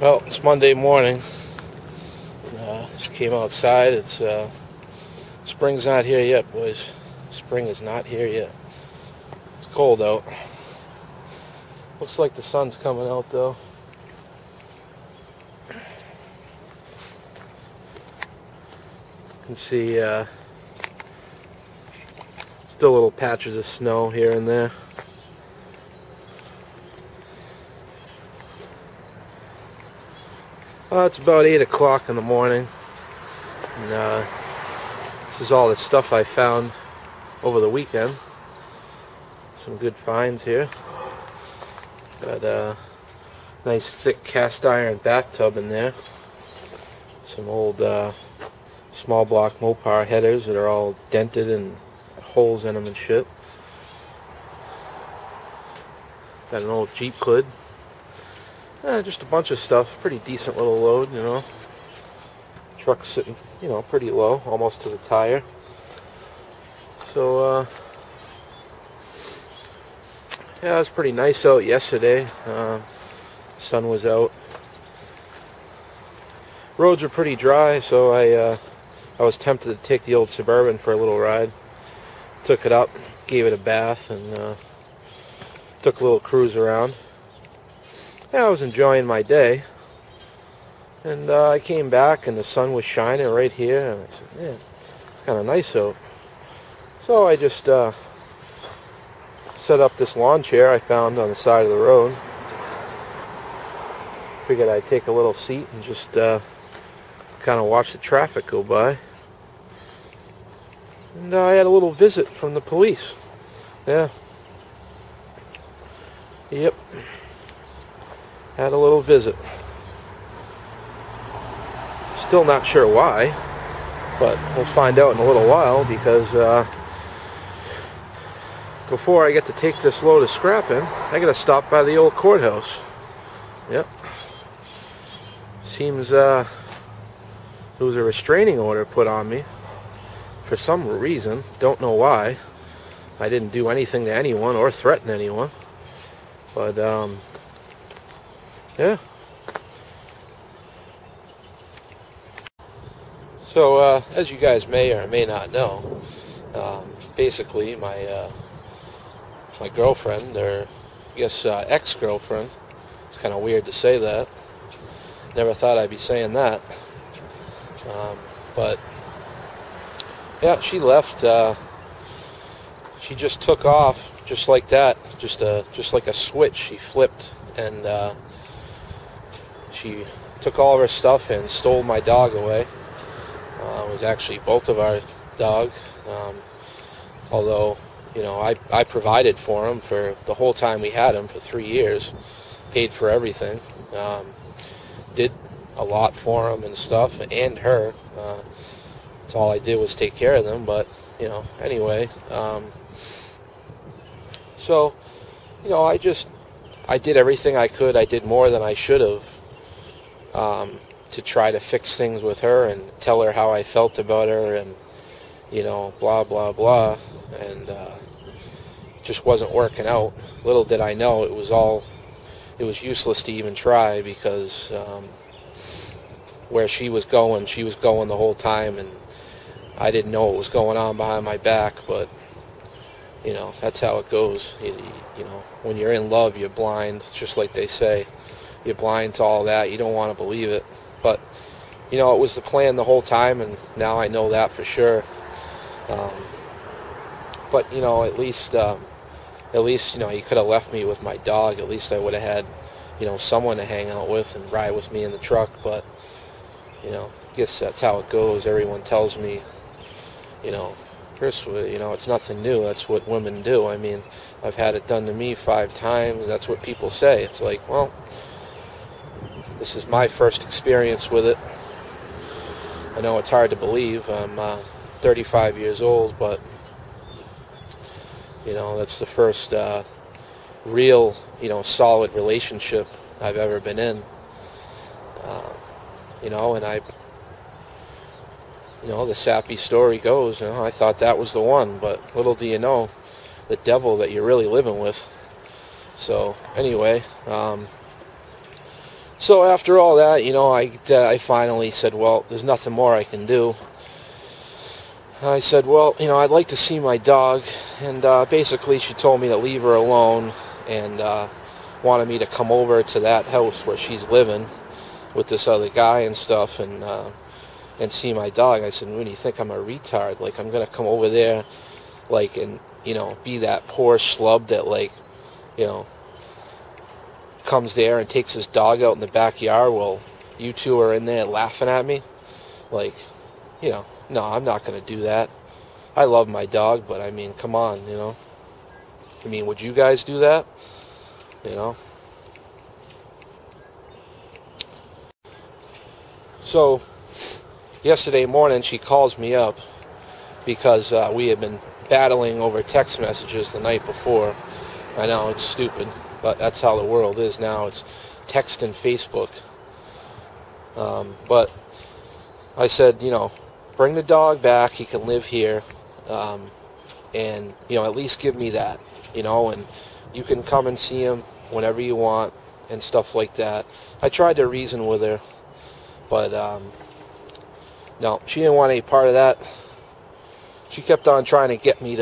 Well, it's Monday morning. Just came outside. It's spring's not here yet, boys. Spring is not here yet. It's cold out. Looks like the sun's coming out though. You can see still little patches of snow here and there. It's about 8 o'clock in the morning, and this is all the stuff I found over the weekend. Some good finds here. Got a nice thick cast iron bathtub in there. Some old small block Mopar headers that are all dented and holes in them and shit. Got an old Jeep hood. Just a bunch of stuff. Pretty decent little load, you know. Truck's sitting, you know, pretty low, almost to the tire. So, yeah, it was pretty nice out yesterday. Sun was out. Roads are pretty dry, so I was tempted to take the old Suburban for a little ride. Took it up, gave it a bath, and took a little cruise around. Yeah, I was enjoying my day, and I came back and the sun was shining right here, and I said, man, it's kind of nice out. So I just set up this lawn chair I found on the side of the road. Figured I'd take a little seat and just kind of watch the traffic go by. And I had a little visit from the police. Yeah. Yep. Had a little visit. Still not sure why, but we'll find out in a little while, because before I get to take this load of scrap in, I gotta stop by the old courthouse. Yep. Seems there was a restraining order put on me for some reason. Don't know why. I didn't do anything to anyone or threaten anyone, but yeah. So, as you guys may or may not know, basically my girlfriend, or I guess ex-girlfriend, it's kind of weird to say that. Never thought I'd be saying that. But yeah, she left. She just took off, just like that, just like a switch. She flipped, and she took all of her stuff and stole my dog away. It was actually both of our dog. Although, you know, I provided for him for the whole time we had him, for 3 years. Paid for everything. Did a lot for him and stuff, and her. That's all I did was take care of them. But, you know, anyway. So, you know, I did everything I could. I did more than I should have. To try to fix things with her and tell her how I felt about her, and, you know, blah, blah, blah. And just wasn't working out. Little did I know it was useless to even try, because where she was going the whole time, and I didn't know what was going on behind my back. But, you know, that's how it goes. You know, when you're in love, you're blind. It's just like they say. You're blind to all that. You don't want to believe it. But, you know, it was the plan the whole time, and now I know that for sure. But, you know, at least, you know, you could have left me with my dog. At least I would have had, you know, someone to hang out with and ride with me in the truck. But, you know, I guess that's how it goes. Everyone tells me, you know, Chris, you know, it's nothing new. That's what women do. I mean, I've had it done to me 5 times. That's what people say. It's like, well, this is my first experience with it. I know it's hard to believe. I'm 35 years old, but, you know, that's the first real, you know, solid relationship I've ever been in. You know, and you know, the sappy story goes, you know, I thought that was the one, but little do you know, the devil that you're really living with. So, anyway, So after all that, I finally said, well, there's nothing more I can do. I said, well, I'd like to see my dog, and basically she told me to leave her alone, and wanted me to come over to that house where she's living with this other guy and stuff, and see my dog. I said, what do you think, I'm a retard? Like, I'm going to come over there, like, and, be that poor schlub that, like, comes there and takes his dog out in the backyard while you two are in there laughing at me. Like, no, I'm not going to do that. I love my dog, but I mean, come on, I mean, would you guys do that? So, yesterday morning she calls me up because we had been battling over text messages the night before. I know, it's stupid, but that's how the world is now. It's text and Facebook. But I said, bring the dog back. He can live here. And, at least give me that, and you can come and see him whenever you want and stuff like that. I tried to reason with her, but no, she didn't want any part of that. She kept on trying to get me,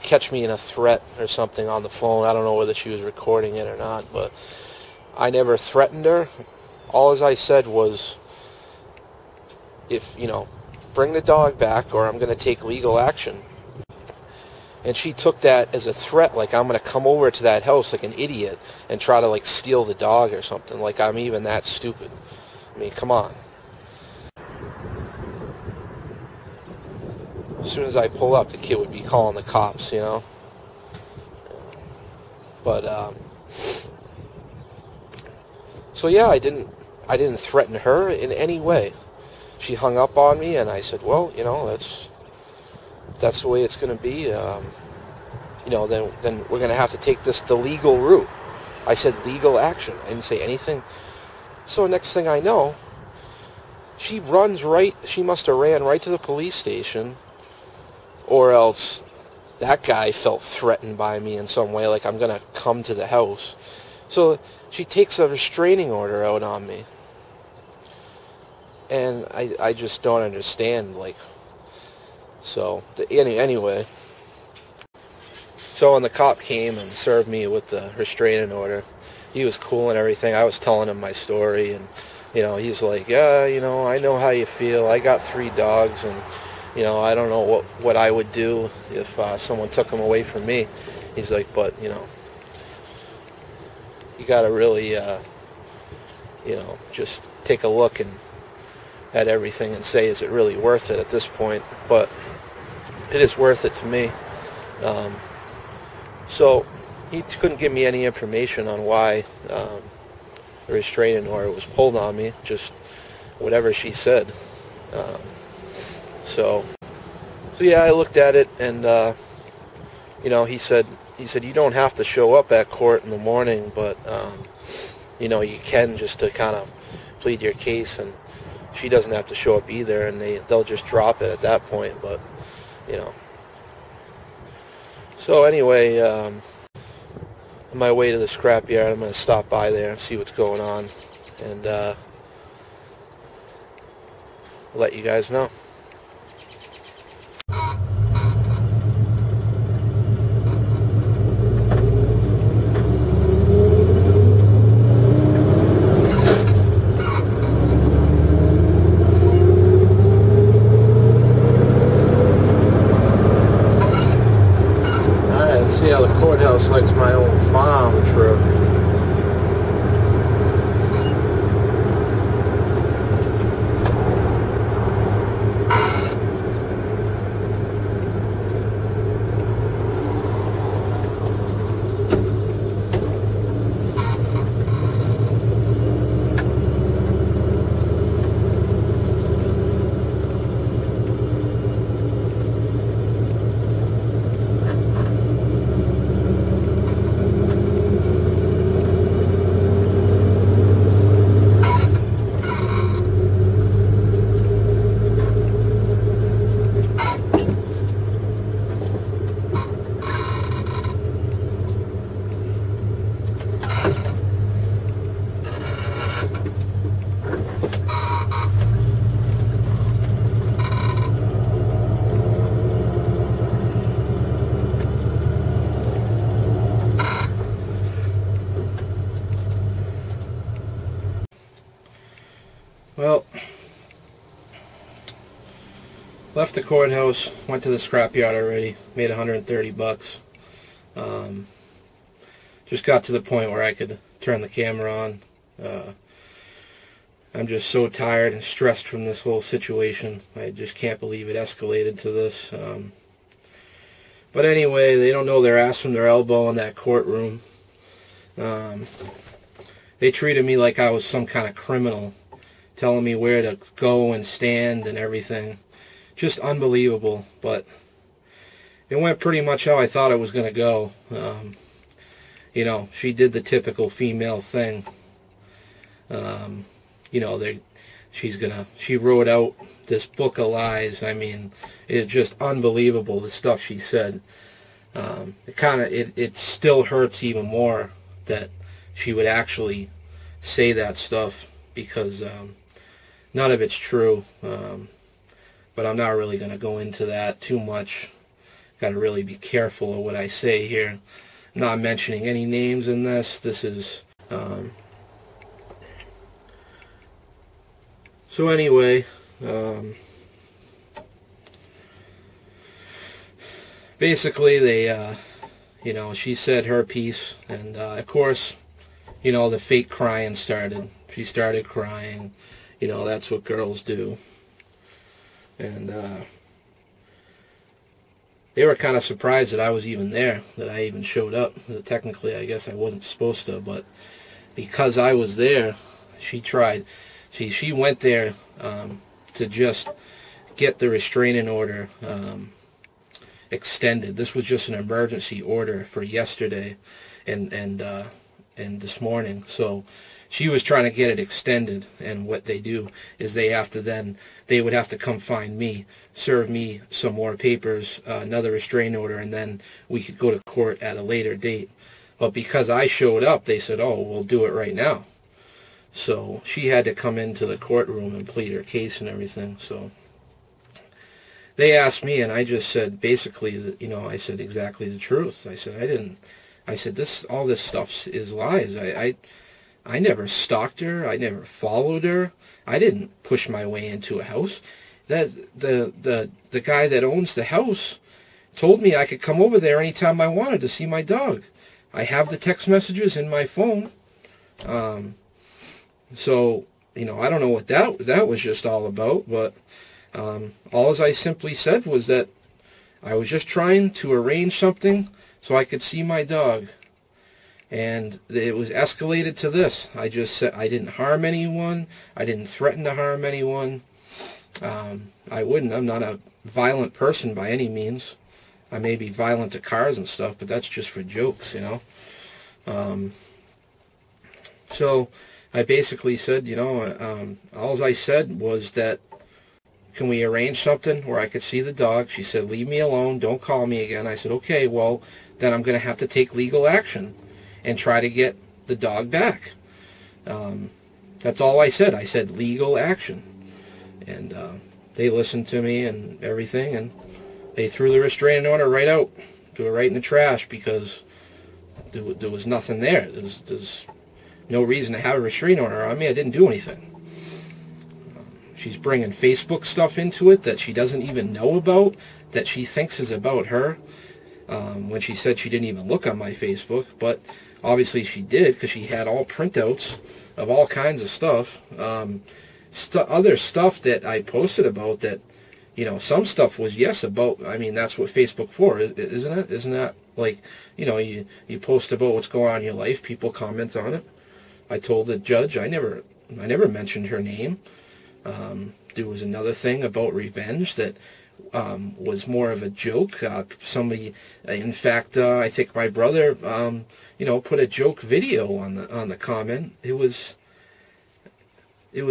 catch me in a threat or something on the phone. I don't know whether she was recording it or not, but I never threatened her. All as I said was, if, bring the dog back or I'm going to take legal action. And she took that as a threat, like I'm going to come over to that house like an idiot and try to, like, steal the dog or something, like I'm even that stupid. I mean, come on. As soon as I pull up, the kid would be calling the cops, But, so yeah, I didn't threaten her in any way. She hung up on me, and I said, well, that's the way it's going to be. Then we're going to have to take this the legal route. I said legal action. I didn't say anything. So next thing I know, she must have ran right to the police station, or else that guy felt threatened by me in some way, like I'm going to come to the house. So she takes a restraining order out on me. And I just don't understand, like, so, anyway. So when the cop came and served me with the restraining order, he was cool and everything. I was telling him my story, and, he's like, yeah, I know how you feel. I got 3 dogs, and, I don't know what I would do if someone took them away from me. He's like, but, you got to really, just take a look at everything and say, is it really worth it at this point? But it is worth it to me. So he couldn't give me any information on why the restraining order was pulled on me, just whatever she said. So yeah, I looked at it, and he said you don't have to show up at court in the morning, but you can, just to kind of plead your case, and she doesn't have to show up either, and they'll just drop it at that point. But so anyway, on my way to the scrapyard, I'm going to stop by there and see what's going on, and let you guys know. See how the courthouse likes my old farm truck. left the courthouse, went to the scrapyard already, made $130. Just got to the point where I could turn the camera on. I'm just so tired and stressed from this whole situation. I just can't believe it escalated to this. But anyway, they don't know their ass from their elbow in that courtroom. They treated me like I was some kind of criminal, telling me where to go and stand and everything. Just unbelievable, but it went pretty much how I thought it was going to go. You know, she did the typical female thing. You know, she wrote out this book of lies. I mean, it's just unbelievable, the stuff she said. It still hurts even more that she would actually say that stuff, because none of it's true. But I'm not really going to go into that too much. Got to really be careful of what I say here. I'm not mentioning any names in this. This is... So anyway, basically they, you know, she said her piece, and of course, you know, the fake crying started. She started crying. You know, that's what girls do. And they were kind of surprised that I was even there, that I even showed up. Technically, I guess I wasn't supposed to, but because I was there, she tried. She went there to just get the restraining order extended. This was just an emergency order for yesterday and this morning. So she was trying to get it extended, and what they do is they would have to come find me, serve me some more papers, another restraining order, and then we could go to court at a later date. But because I showed up, they said, oh, we'll do it right now. So she had to come into the courtroom and plead her case and everything. So they asked me, and I just said basically, you know, I said exactly the truth. I said all this stuff is lies. I never stalked her. I never followed her. I didn't push my way into a house. The guy that owns the house told me I could come over there anytime I wanted to see my dog. I have the text messages in my phone. So, you know, I don't know what that was just all about, but all I simply said was that I was just trying to arrange something so I could see my dog. And it was escalated to this. I just said I didn't harm anyone. I didn't threaten to harm anyone. I wouldn't. I'm not a violent person by any means. I may be violent to cars and stuff, but that's just for jokes, you know. So I basically said, you know, all I said was that, can we arrange something where I could see the dog? She said, leave me alone. Don't call me again. I said, okay, well, then I'm going to have to take legal action and try to get the dog back. That's all I said. I said legal action. And they listened to me and everything, and they threw the restraining order right out, threw it right in the trash, because there was nothing there. There's no reason to have a restraining order on me. I didn't do anything. She's bringing Facebook stuff into it that she doesn't even know about, that she thinks is about her, when she said she didn't even look on my Facebook. But obviously she did, because she had all printouts of all kinds of stuff. Other stuff that I posted about that, you know, some stuff was yes about. I mean, that's what Facebook for, isn't it? Isn't that like, you know, you post about what's going on in your life, people comment on it. I told the judge I never mentioned her name. There was another thing about revenge that was more of a joke. Somebody, in fact, I think my brother, you know, put a joke video on the comment. It was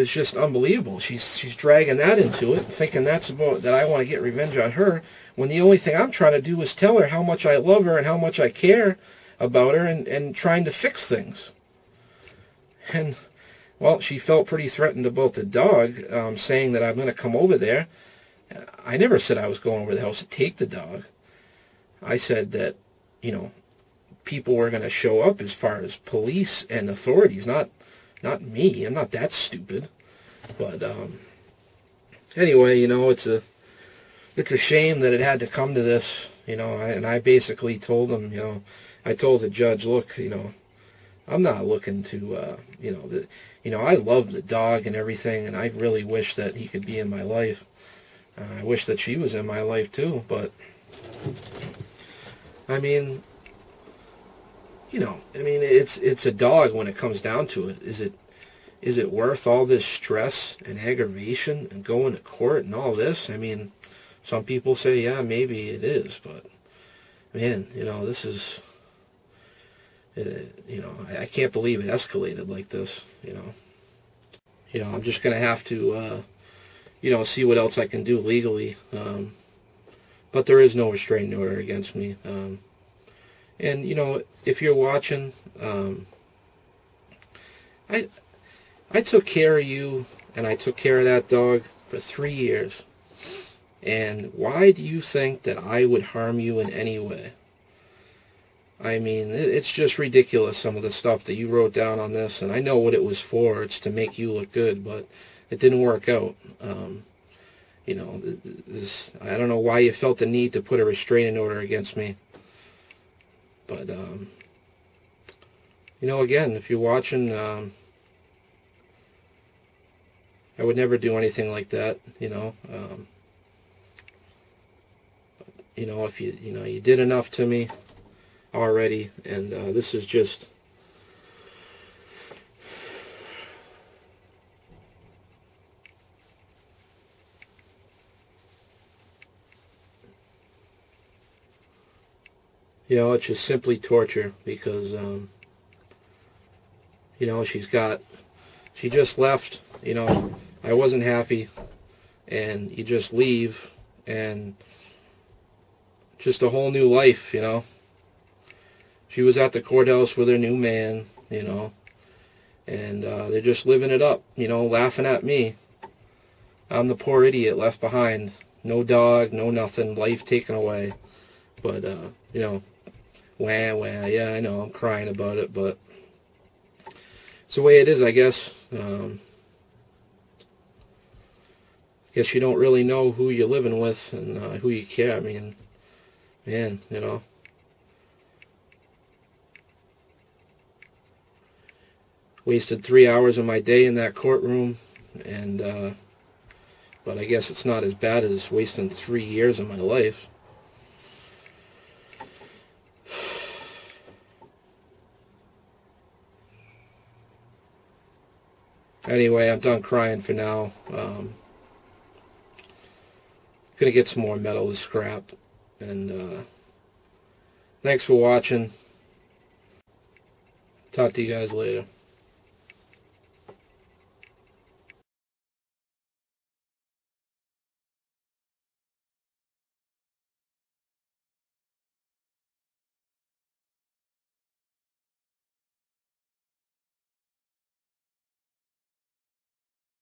just unbelievable. She's dragging that into it, thinking that's about that I want to get revenge on her, when the only thing I'm trying to do is tell her how much I love her and how much I care about her, and trying to fix things. And well, she felt pretty threatened about the dog, saying that I'm going to come over there. I never said I was going over the house to take the dog. I said that, you know, people were going to show up as far as police and authorities, not me. I'm not that stupid. But anyway, you know, it's it's a shame that it had to come to this, and I basically told him, I told the judge, look, I'm not looking to, I love the dog and everything, and I really wish that he could be in my life. I wish that she was in my life too, but, I mean, it's a dog when it comes down to it. Is it worth all this stress and aggravation and going to court and all this? I mean, some people say, yeah, maybe it is, but, man, this is, I can't believe it escalated like this, I'm just going to have to, see what else I can do legally. But there is no restraining order against me. And, if you're watching, I took care of you, and I took care of that dog for 3 years. And why do you think that I would harm you in any way? I mean, it's just ridiculous, some of the stuff that you wrote down on this, and I know what it was for. It's to make you look good, but it didn't work out. I don't know why you felt the need to put a restraining order against me. But, again, if you're watching, I would never do anything like that, if you did enough to me already, and this is just, it's just simply torture, because, she just left, I wasn't happy, and you just leave, and just a whole new life, She was at the courthouse with her new man, and they're just living it up, laughing at me. I'm the poor idiot left behind. No dog, no nothing, life taken away. But, wah, wah, yeah, I know, I'm crying about it, but it's the way it is, I guess. Guess you don't really know who you're living with and who you care. I mean, man, wasted 3 hours of my day in that courtroom, and but I guess it's not as bad as wasting 3 years of my life. Anyway, I'm done crying for now. Gonna get some more metal to scrap, and thanks for watching. Talk to you guys later.